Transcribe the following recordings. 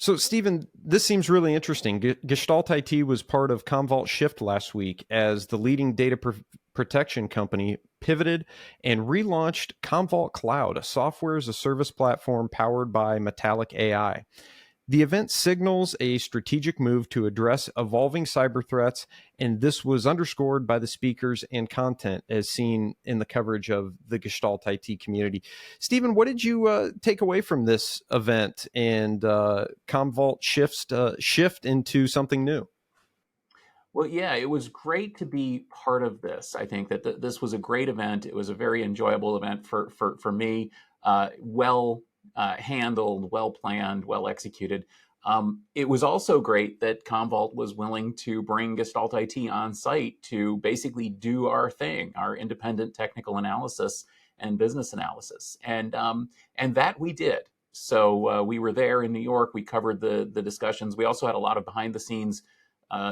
So, Stephen, this seems really interesting. Gestalt IT was part of Commvault Shift last week as the leading data protection company pivoted and relaunched Commvault Cloud, a software as a service platform powered by Metallic AI. The event signals a strategic move to address evolving cyber threats, and this was underscored by the speakers and content as seen in the coverage of the Gestalt IT community. Stephen, what did you take away from this event and Commvault shift into something new? Well, yeah, it was great to be part of this. I think that this was a great event. It was a very enjoyable event for me. Well handled, well planned, well executed. It was also great that Commvault was willing to bring Gestalt IT on site to basically do our thing, our independent technical analysis and business analysis, and that we did. So we were there in New York. We covered the discussions. We also had a lot of behind the scenes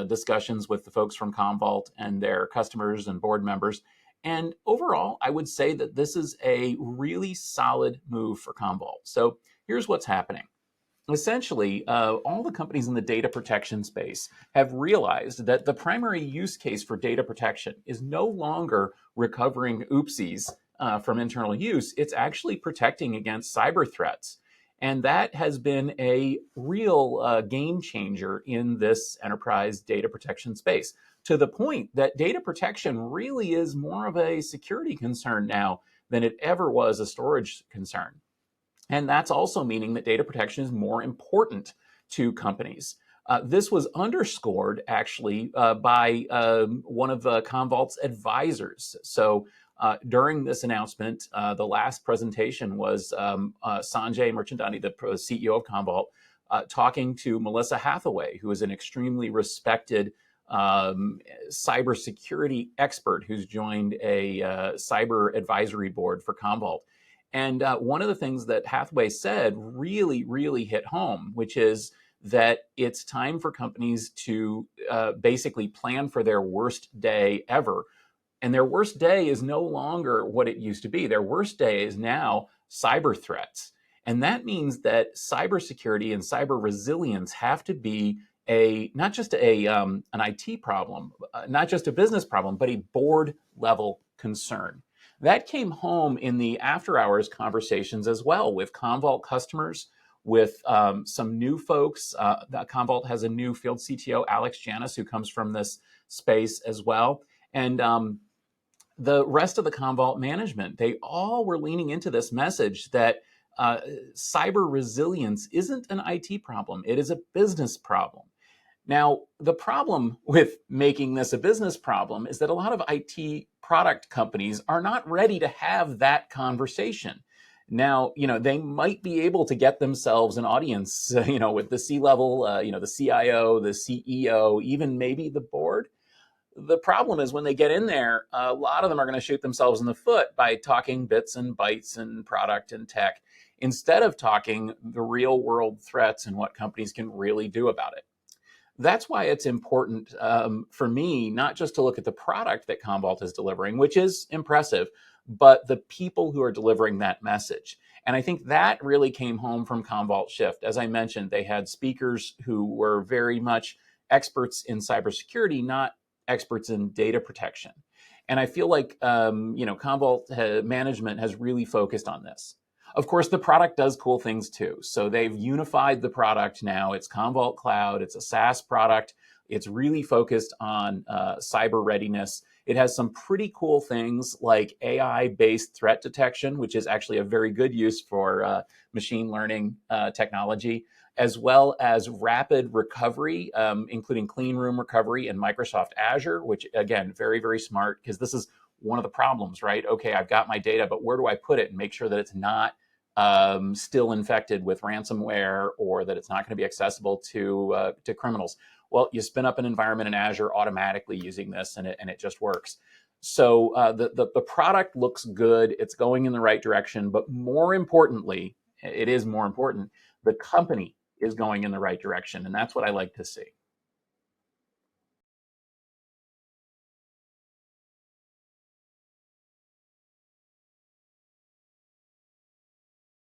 discussions with the folks from Commvault and their customers and board members. And overall, I would say that this is a really solid move for Commvault. So here's what's happening. Essentially, all the companies in the data protection space have realized that the primary use case for data protection is no longer recovering oopsies from internal use. It's actually protecting against cyber threats. And that has been a real game changer in this enterprise data protection space, to the point that data protection really is more of a security concern now than it ever was a storage concern. And that's also meaning that data protection is more important to companies. This was underscored actually by one of Commvault's advisors. So during this announcement, the last presentation was Sanjay Mirchandani, the CEO of Commvault, talking to Melissa Hathaway, who is an extremely respected cybersecurity expert who's joined a cyber advisory board for Commvault. And one of the things that Hathaway said really, really hit home, which is that it's time for companies to basically plan for their worst day ever. And their worst day is no longer what it used to be. Their worst day is now cyber threats. And that means that cybersecurity and cyber resilience have to be not just an IT problem, not just a business problem, but a board level concern. That came home in the after hours conversations as well with Commvault customers, with some new folks. Commvault has a new field CTO, Alex Janis, who comes from this space as well. And the rest of the Commvault management, they all were leaning into this message that cyber resilience isn't an IT problem. It is a business problem. Now, the problem with making this a business problem is that a lot of IT product companies are not ready to have that conversation. Now, they might be able to get themselves an audience, with the C-level, the CIO, the CEO, even maybe the board. The problem is when they get in there, a lot of them are going to shoot themselves in the foot by talking bits and bytes and product and tech, instead of talking the real world threats and what companies can really do about it. That's why it's important for me, not just to look at the product that Commvault is delivering, which is impressive, but the people who are delivering that message. And I think that really came home from Commvault Shift. As I mentioned, they had speakers who were very much experts in cybersecurity, not experts in data protection. And I feel like, Commvault management has really focused on this. Of course, the product does cool things too. So they've unified the product now. It's Commvault Cloud. It's a SaaS product. It's really focused on cyber readiness. It has some pretty cool things like AI-based threat detection, which is actually a very good use for machine learning technology, as well as rapid recovery, including clean room recovery in Microsoft Azure, which again, very, very smart, because this is one of the problems, right? Okay, I've got my data, but where do I put it and make sure that it's not still infected with ransomware, or that it's not going to be accessible to criminals? Well, you spin up an environment in Azure automatically using this, and it just works. So the product looks good. It's going in the right direction. But more importantly, it is more important, the company is going in the right direction. And that's what I like to see.